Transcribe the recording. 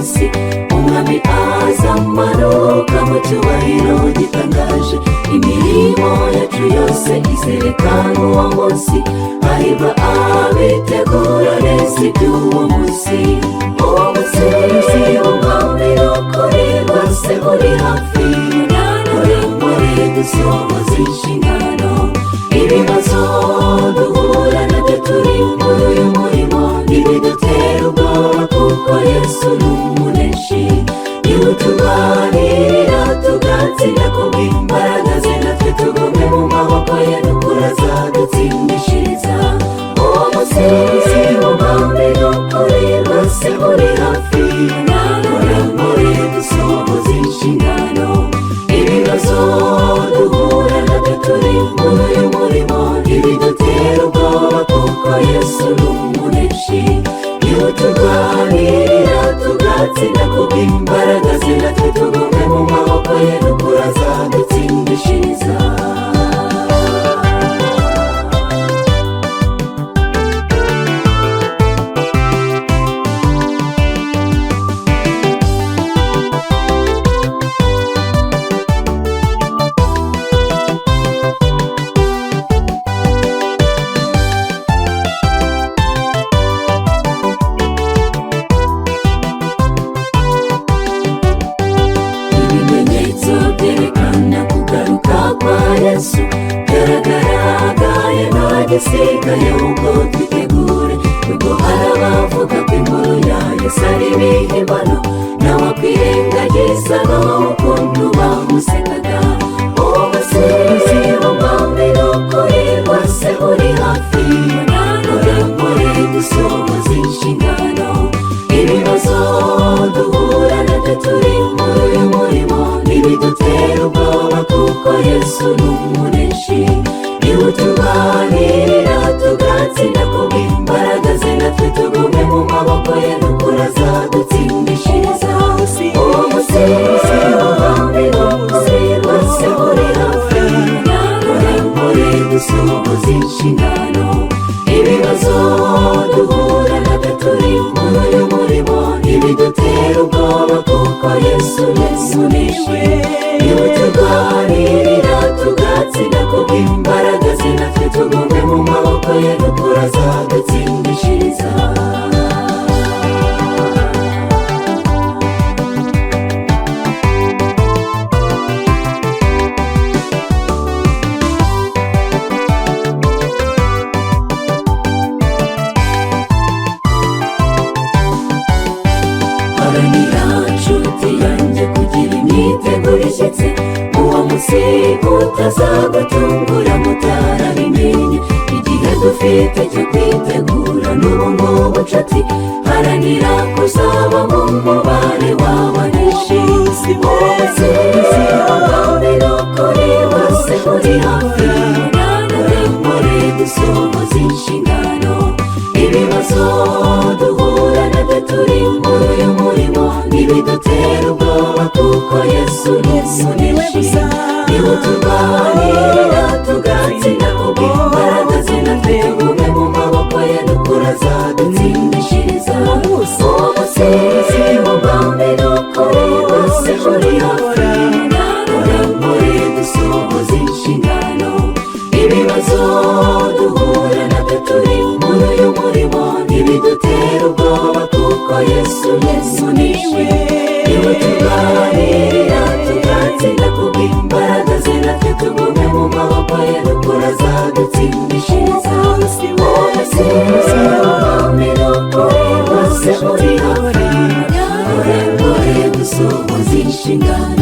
munsi umwami azamanuka mu cyubahiro gitangaje. Imirimo yacu yose izerekana uwo munsi, hahirwa abitegura neza iby'uwo munsi. Uwo munsi w'umwami n'ukuri rwose uri hafi, muri dusohoza inshingano. Ibibazo duhura nabyo turi muri uyu murimo ntibidutera ubwoba, kuko Yesu ni umuneshi. Niwe uturwanirira tugatsinda kubw'imbaraga ze, natwe tugume mu maboko ye n'ukuri azadutsindishiriza. Uwo munsi w'umwami n'ukuri rwose uri hafi, muri dusohoza inshingano. Ibibazo duhura nabyo turi muri uyu murimo ntibidutera ubwoba, kuko Yesu ni umuneshi. Niwe uturwanirira tugatsinda kubw'imbaraga ze, natwe tugume mu maboko ye n'ukuri azadutsindishiriza. Yesu yaragaragaye ntagisigaye, ubwo twitegure. Ubwo hari abavuga ko inkuru ya Yesu ari ibihimbano, n'abakwirengagiza n'ukuntu bamusekaga. Uwo munsi w'umwami n'ukuri rwose uri hafi, muri dusohoza inshingano. Ibibazo duhura nabyo turi muri uyu murimo ntibidutera ubwoba, kuko Yesu ni umuneshi. Niwe uturwanirira tugatsinda kubw'imbaraga ze, natwe tugume mu maboko ye n'ukuri azadutsindishiriza. Uwo munsi w'umwami n'ukuri rwose uri hafi, muri dusohoza inshingano. Ibibazo duhura nabyo turi muri uyu murimo ntibidutera ubwoba, kuko Yesu niwe. Niwe uturwanirira tugatsinda kubw'imbaraga ze, natwe tugume mu maboko ye n'ukuri azadutsindishiriza. Haranira nshuti yanjye kugira imyiteguro ishyitse, uwo munsi utazagutungura mutarabimenye. Igihe dufite cyo kwitegura n'ubu ngubu nshuti, haranira kuzaba mu mubare w'abaneshi. Uwo munsi w'umwami n'ukuri rwose uri hafi, muri dusohoza inshingano. Ibibazo duhura nabyo turi muri uyu murimo ntibidutera ubwoba, kuko Yesu ni umuneshi. Niwe uturwanirira tugatsinda kubw'imbaraga ze, natwe tugume mu maboko ye n'ukuri azadutsindishiriza. Uwo munsi w'umwami n'ukuri rwose uri hafi, muri dusohoza inshingano. Ibibazo duhura nabyo turi muri uyu murimo ntibidutera ubwoba, kuko Yesu niwe. Niwe uturwanirira tugatsinda kubw'imbaraga ze, natwe tugume mu maboko ye n'ukuri azadutsindishiriza. Uwo munsi w'umwami n'ukuri rwose uri hafi, muri dusohoza inshingano.